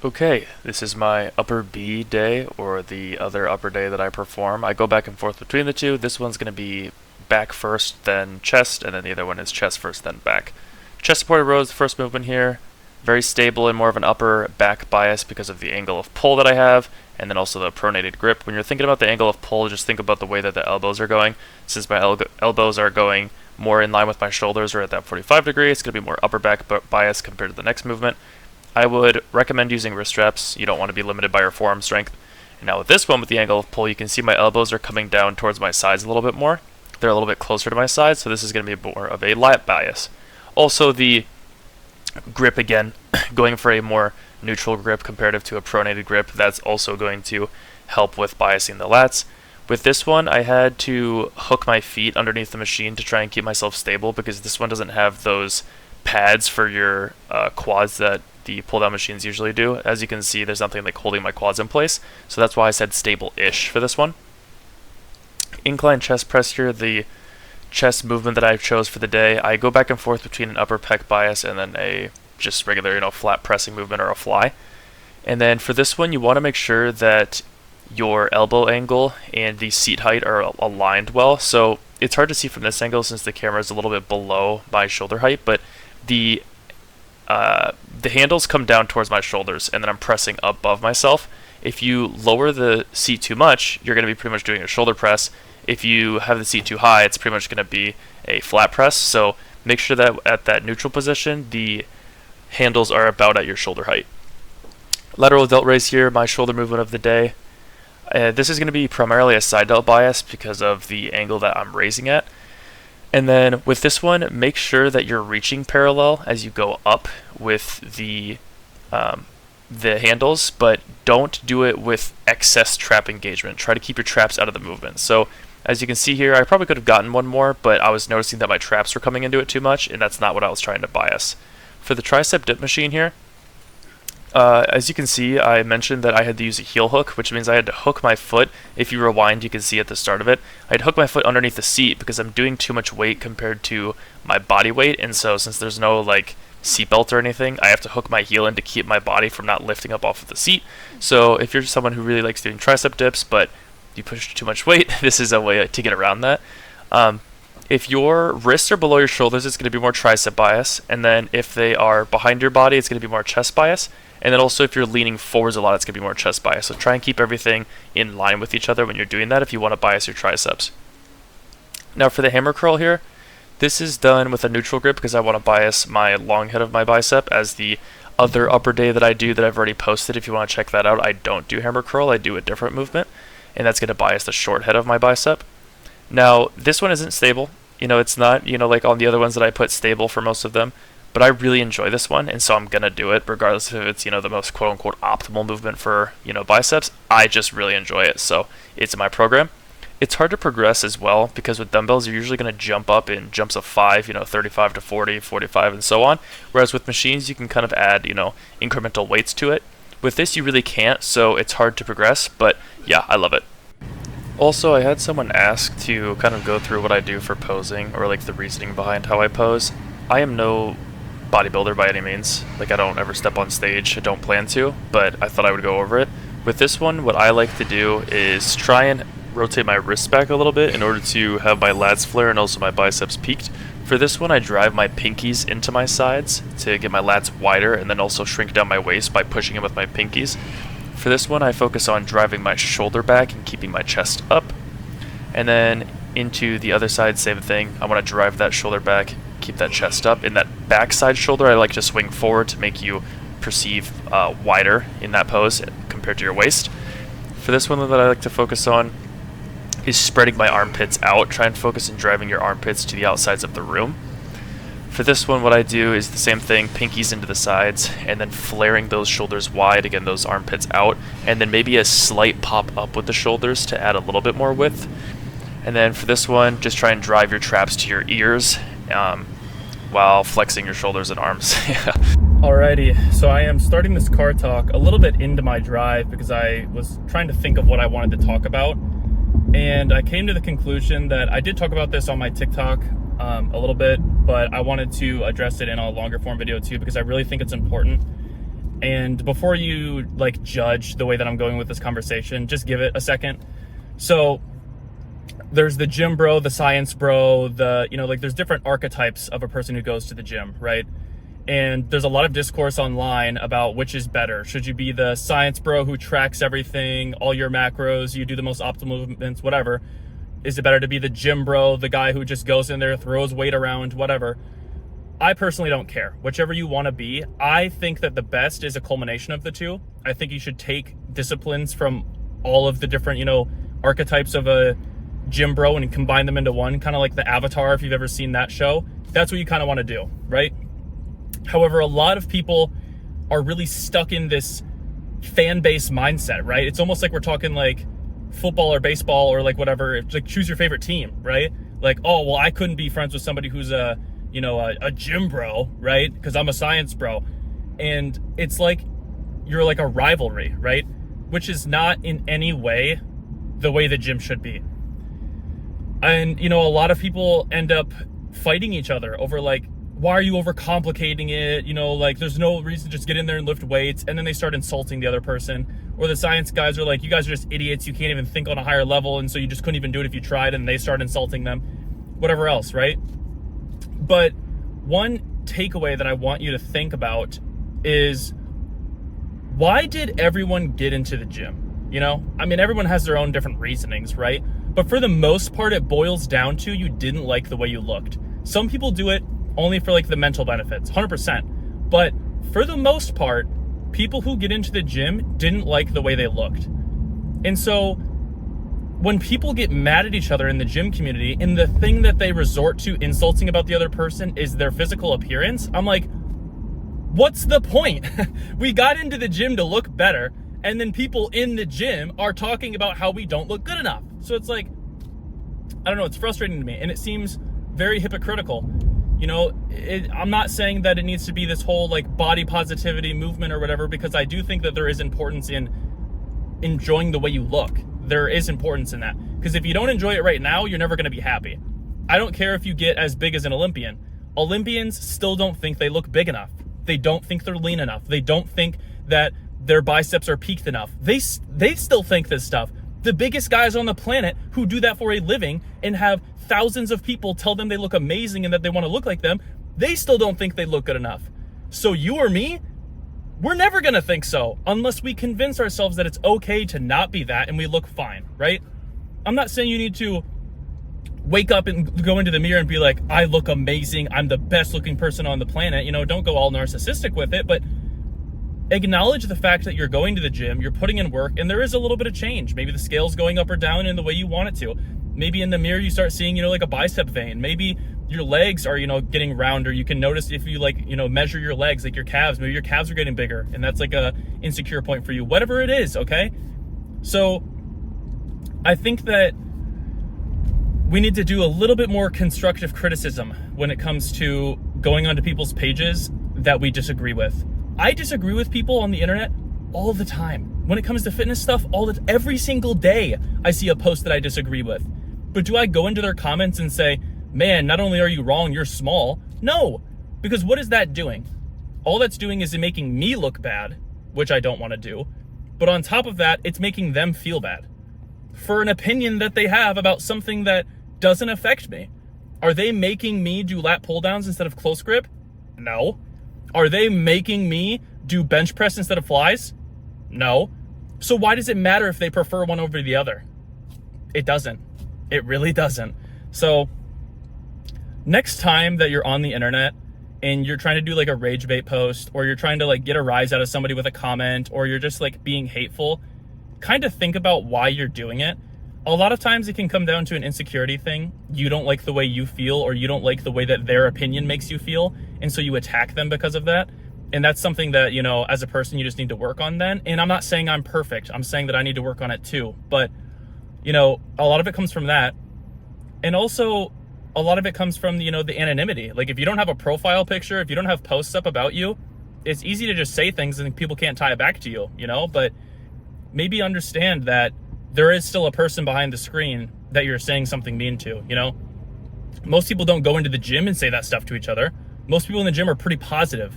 Okay, this is my upper B day, or the other upper day that I perform. I go back and forth between the two. This one's going to be back first, then chest, and then the other one is chest first, then back. Chest supported row is the first movement here. Very stable and more of an upper back bias because of the angle of pull that I have, and then also the pronated grip. When you're thinking about the angle of pull, just think about the way that the elbows are going. Since my elbows are going more in line with my shoulders or at that 45 degree, it's going to be more upper back bias compared to the next movement. I would recommend using wrist straps. You don't want to be limited by your forearm strength. And now with this one, with the angle of pull, you can see my elbows are coming down towards my sides a little bit more. They're a little bit closer to my sides, so this is going to be more of a lat bias. Also, the grip, again, going for a more neutral grip comparative to a pronated grip, that's also going to help with biasing the lats. With this one, I had to hook my feet underneath the machine to try and keep myself stable because this one doesn't have those pads for your quads that the pull-down machines usually do. As you can see, there's nothing like holding my quads in place, so that's why I said stable-ish for this one. Incline chest press here, the chest movement that I chose for the day. I go back and forth between an upper pec bias and then a just regular, flat pressing movement or a fly. And then for this one, you want to make sure that your elbow angle and the seat height are aligned well. So it's hard to see from this angle since the camera is a little bit below my shoulder height, but the handles come down towards my shoulders, and then I'm pressing above myself. If you lower the seat too much, you're going to be pretty much doing a shoulder press. If you have the seat too high, it's pretty much going to be a flat press. So make sure that at that neutral position, the handles are about at your shoulder height. Lateral delt raise here, my shoulder movement of the day. This is going to be primarily a side delt bias because of the angle that I'm raising at. And then with this one, make sure that you're reaching parallel as you go up with the handles, but don't do it with excess trap engagement. Try to keep your traps out of the movement. So as you can see here, I probably could have gotten one more, but I was noticing that my traps were coming into it too much, and that's not what I was trying to bias. For the tricep dip machine here, as you can see, I mentioned that I had to use a heel hook, which means I had to hook my foot. If you rewind, you can see at the start of it, I had to hook my foot underneath the seat because I'm doing too much weight compared to my body weight, and so since there's no seatbelt or anything, I have to hook my heel in to keep my body from not lifting up off of the seat. So if you're someone who really likes doing tricep dips, but you push too much weight, this is a way to get around that. If your wrists are below your shoulders, it's going to be more tricep bias, and then if they are behind your body, it's going to be more chest bias. And then also if you're leaning forwards a lot, it's going to be more chest bias. So try and keep everything in line with each other when you're doing that if you want to bias your triceps. Now for the hammer curl here, this is done with a neutral grip because I want to bias my long head of my bicep. As the other upper day that I do that I've already posted, if you want to check that out, I don't do hammer curl, I do a different movement, and that's going to bias the short head of my bicep. Now this one isn't stable. It's not, like on the other ones that I put stable for most of them. But I really enjoy this one, and so I'm going to do it regardless if it's, the most quote-unquote optimal movement for, biceps. I just really enjoy it, so it's in my program. It's hard to progress as well because with dumbbells, you're usually going to jump up in jumps of 5, 35 to 40, 45, and so on. Whereas with machines, you can kind of add, incremental weights to it. With this, you really can't, so it's hard to progress, but yeah, I love it. Also, I had someone ask to kind of go through what I do for posing, or the reasoning behind how I pose. I am no bodybuilder by any means. I don't ever step on stage, I don't plan to, but I thought I would go over it. With this one, what I like to do is try and rotate my wrists back a little bit in order to have my lats flare and also my biceps peaked. For this one, I drive my pinkies into my sides to get my lats wider and then also shrink down my waist by pushing them with my pinkies. For this one, I focus on driving my shoulder back and keeping my chest up. And then into the other side, same thing. I want to drive that shoulder back, keep that chest up. In that backside shoulder, I like to swing forward to make you perceive wider in that pose compared to your waist. For this one that I like to focus on is spreading my armpits out. Try and focus on driving your armpits to the outsides of the room. For this one, what I do is the same thing, pinkies into the sides, and then flaring those shoulders wide, again, those armpits out, and then maybe a slight pop up with the shoulders to add a little bit more width. And then for this one, just try and drive your traps to your ears while flexing your shoulders and arms. Alrighty, so I am starting this car talk a little bit into my drive because I was trying to think of what I wanted to talk about. And I came to the conclusion that I did talk about this on my TikTok a little bit, but I wanted to address it in a longer form video too because I really think it's important. And before you like judge the way that I'm going with this conversation, just give it a second. So there's the gym bro, the science bro, like there's different archetypes of a person who goes to the gym, right? And there's a lot of discourse online about which is better. Should you be the science bro who tracks everything, all your macros, you do the most optimal movements, whatever? Is it better to be the gym bro, the guy who just goes in there, throws weight around, whatever? I personally don't care. Whichever you want to be. I think that the best is a culmination of the two. I think you should take disciplines from all of the different, archetypes of a gym bro and combine them into one, kind of like the Avatar, if you've ever seen that show. That's what you kind of want to do, right? However, a lot of people are really stuck in this fan base mindset, right? It's almost like we're talking like football or baseball or like whatever. It's like choose your favorite team, right? Like, oh, well, I couldn't be friends with somebody who's a gym bro, right? Because I'm a science bro. And it's like you're like a rivalry, right? Which is not in any way the way the gym should be. And, a lot of people end up fighting each other over like, why are you overcomplicating it? Like there's no reason to just get in there and lift weights. And then they start insulting the other person. Or the science guys are like, you guys are just idiots. You can't even think on a higher level. And so you just couldn't even do it if you tried. And they start insulting them, whatever else, right? But one takeaway that I want you to think about is, why did everyone get into the gym? Everyone has their own different reasonings, right? But for the most part, it boils down to you didn't like the way you looked. Some people do it only for like the mental benefits, 100%. But for the most part, people who get into the gym didn't like the way they looked. And so when people get mad at each other in the gym community and the thing that they resort to insulting about the other person is their physical appearance, I'm like, what's the point? We got into the gym to look better, and then people in the gym are talking about how we don't look good enough. So it's like, I don't know, it's frustrating to me, and it seems very hypocritical. I'm not saying that it needs to be this whole like body positivity movement or whatever, because I do think that there is importance in enjoying the way you look. There is importance in that, because if you don't enjoy it right now, you're never going to be happy. I don't care if you get as big as an Olympian. Olympians still don't think they look big enough. They don't think they're lean enough. They don't think that their biceps are peaked enough. They still think this stuff. The biggest guys on the planet who do that for a living and have thousands of people tell them they look amazing and that they want to look like them, they still don't think they look good enough. So you or me, we're never going to think so unless we convince ourselves that it's okay to not be that and we look fine, right? I'm not saying you need to wake up and go into the mirror and be like, I look amazing, I'm the best looking person on the planet. Don't go all narcissistic with it, but acknowledge the fact that you're going to the gym, you're putting in work, and there is a little bit of change. Maybe the scale's going up or down in the way you want it to. Maybe in the mirror you start seeing, like a bicep vein. Maybe your legs are, getting rounder. You can notice if you measure your legs, like your calves, maybe your calves are getting bigger, and that's like a insecure point for you. Whatever it is, okay? So I think that we need to do a little bit more constructive criticism when it comes to going onto people's pages that we disagree with. I disagree with people on the internet all the time. When it comes to fitness stuff, every single day I see a post that I disagree with. But do I go into their comments and say, man, not only are you wrong, you're small? No, because what is that doing? All that's doing is making me look bad, which I don't want to do. But on top of that, it's making them feel bad for an opinion that they have about something that doesn't affect me. Are they making me do lat pull downs instead of close grip? No. Are they making me do bench press instead of flies? No. So why does it matter if they prefer one over the other? It doesn't. It really doesn't. So next time that you're on the internet and you're trying to do like a rage bait post, or you're trying to like get a rise out of somebody with a comment, or you're just like being hateful, kind of think about why you're doing it. A lot of times it can come down to an insecurity thing. You don't like the way you feel, or you don't like the way that their opinion makes you feel, and so you attack them because of that. And that's something that, as a person, you just need to work on then. And I'm not saying I'm perfect. I'm saying that I need to work on it too. But, a lot of it comes from that. And also, a lot of it comes from, the anonymity. Like, if you don't have a profile picture, if you don't have posts up about you, it's easy to just say things and people can't tie it back to you, But maybe understand that there is still a person behind the screen that you're saying something mean to, Most people don't go into the gym and say that stuff to each other. Most people in the gym are pretty positive,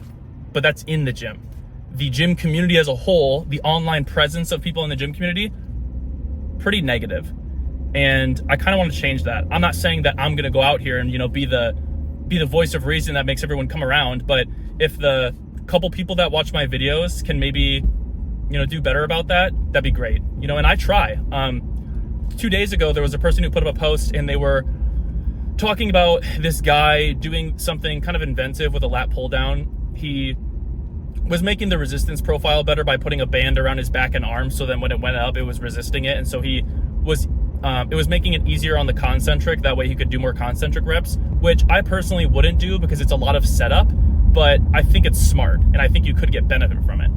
but that's in the gym. the gym community as a whole, the online presence of people in the gym community, pretty negative. And I kind of want to change that. I'm not saying that I'm going to go out here and, you know, be the voice of reason that makes everyone come around. But if the couple people that watch my videos can maybe, you know, do better about that, that'd be great. You know, and I try. 2 days ago, there was a person who put up a post and they were talking about this guy doing something kind of inventive with a lat pull down. He was making the resistance profile better by putting a band around his back and arms, so then when it went up, it was resisting it. And so it was making it easier on the concentric. That way he could do more concentric reps, which I personally wouldn't do because it's a lot of setup, but I think it's smart and I think you could get benefit from it.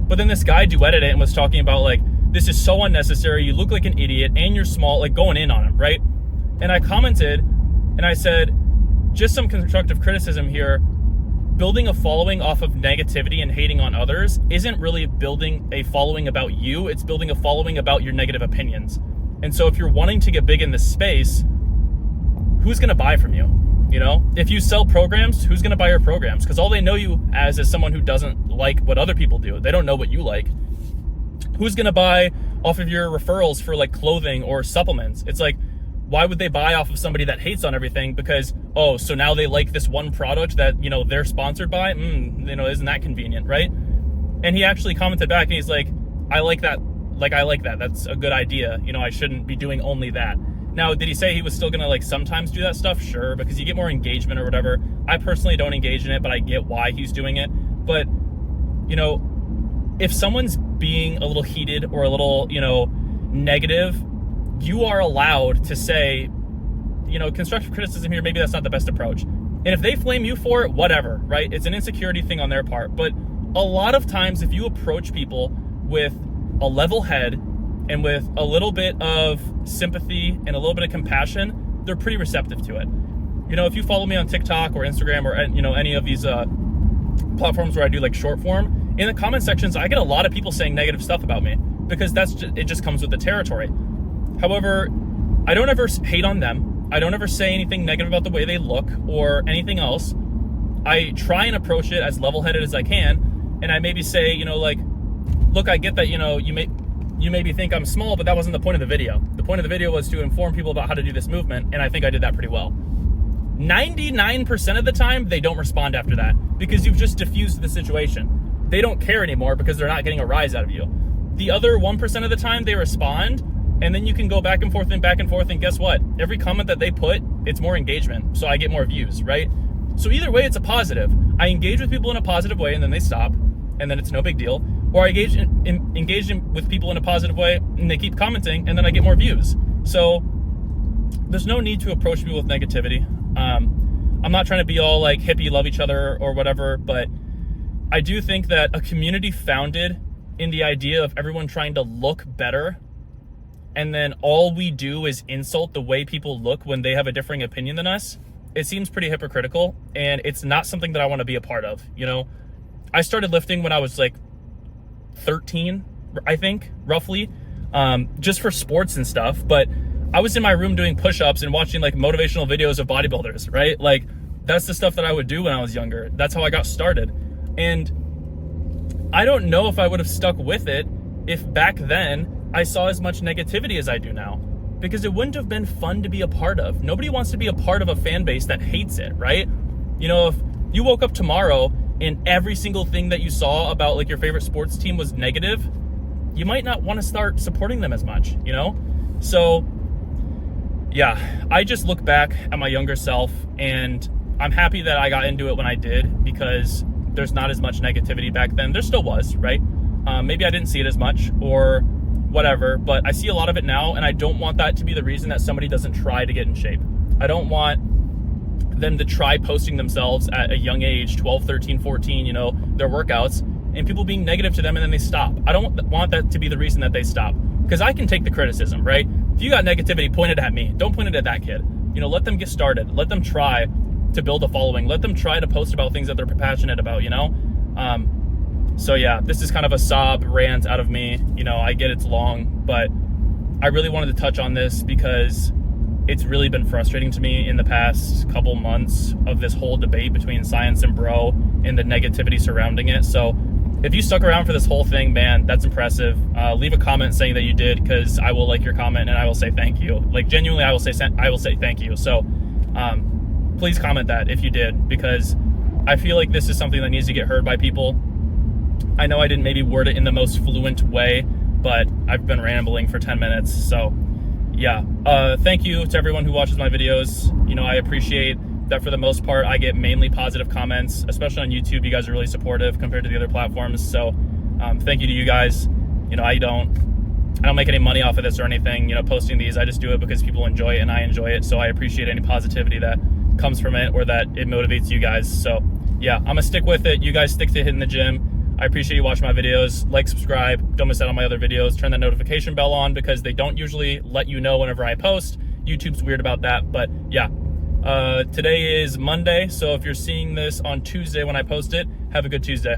But then this guy duetted it and was talking about like, this is so unnecessary. You look like an idiot and you're small, like going in on him, right? And I commented and I said, just some constructive criticism here. Building a following off of negativity and hating on others isn't really building a following about you. It's building a following about your negative opinions. And so if you're wanting to get big in this space, who's going to buy from you? You know, if you sell programs, who's going to buy your programs? Because all they know you as is someone who doesn't like what other people do. They don't know what you like. Who's going to buy off of your referrals for like clothing or supplements? It's like, why would they buy off of somebody that hates on everything? Because, oh, so now they like this one product that, you know, they're sponsored by? You know, isn't that convenient, right? And he actually commented back and he's like, I like that. Like, I like that. That's a good idea. You know, I shouldn't be doing only that. Now, did he say he was still going to like sometimes do that stuff? Sure, because you get more engagement or whatever. I personally don't engage in it, but I get why he's doing it. But, you know, if someone's being a little heated or a little, you know, negative, you are allowed to say, you know, constructive criticism here, maybe that's not the best approach. And if they flame you for it, whatever, right? It's an insecurity thing on their part. But a lot of times if you approach people with a level head and with a little bit of sympathy and a little bit of compassion, they're pretty receptive to it. You know, if you follow me on TikTok or Instagram or, you know, any of these platforms where I do like short form, in the comment sections, I get a lot of people saying negative stuff about me because it just comes with the territory. However, I don't ever hate on them. I don't ever say anything negative about the way they look or anything else. I try and approach it as level-headed as I can. And I maybe say, you know, like, look, I get that, you know, you maybe think I'm small, but that wasn't the point of the video. The point of the video was to inform people about how to do this movement. And I think I did that pretty well. 99% of the time, they don't respond after that because you've just diffused the situation. They don't care anymore because they're not getting a rise out of you. The other 1% of the time, they respond. And then you can go back and forth. And guess what? Every comment that they put, it's more engagement. So I get more views, right? So either way, it's a positive. I engage with people in a positive way and then they stop and then it's no big deal. Or I engage with people in a positive way and they keep commenting and then I get more views. So there's no need to approach people with negativity. I'm not trying to be all like hippie, love each other or whatever, but I do think that a community founded in the idea of everyone trying to look better and then all we do is insult the way people look when they have a differing opinion than us, it seems pretty hypocritical, and it's not something that I want to be a part of. You know, I started lifting when I was like 13, I think, roughly, just for sports and stuff, but I was in my room doing push-ups and watching like motivational videos of bodybuilders, right? Like that's the stuff that I would do when I was younger. That's how I got started. And I don't know if I would have stuck with it if back then I saw as much negativity as I do now, because it wouldn't have been fun to be a part of. Nobody wants to be a part of a fan base that hates it, right? You know, if you woke up tomorrow and every single thing that you saw about like your favorite sports team was negative, you might not want to start supporting them as much, you know? So yeah, I just look back at my younger self and I'm happy that I got into it when I did because there's not as much negativity back then. There still was, right? Maybe I didn't see it as much or whatever, but I see a lot of it now, and I don't want that to be the reason that somebody doesn't try to get in shape. I don't want them to try posting themselves at a young age, 12, 13, 14, you know, their workouts, and people being negative to them and then they stop. I don't want that to be the reason that they stop, because I can take the criticism, right? If you got negativity, point it at me. Don't point it at that kid. You know, let them get started. Let them try to build a following. Let them try to post about things that they're passionate about, you know? So yeah, this is kind of a sob rant out of me. You know, I get it's long, but I really wanted to touch on this because it's really been frustrating to me in the past couple months of this whole debate between science and bro and the negativity surrounding it. So if you stuck around for this whole thing, man, that's impressive. Leave a comment saying that you did, because I will like your comment and I will say thank you. Like, genuinely, I will say thank you. So please comment that if you did, because I feel like this is something that needs to get heard by people. I know I didn't maybe word it in the most fluent way, but I've been rambling for 10 minutes. So yeah, thank you to everyone who watches my videos. You know, I appreciate that for the most part. I get mainly positive comments, especially on YouTube. You guys are really supportive compared to the other platforms. So thank you to you guys. You know, I don't make any money off of this or anything, you know, posting these. I just do it because people enjoy it and I enjoy it. So I appreciate any positivity that comes from it, or that it motivates you guys. So yeah, I'm gonna stick with it. You guys stick to hitting the gym. I appreciate you watching my videos. Like, subscribe, don't miss out on my other videos. Turn that notification bell on, because they don't usually let you know whenever I post. YouTube's weird about that, but yeah. Today is Monday, so if you're seeing this on Tuesday when I post it, have a good Tuesday.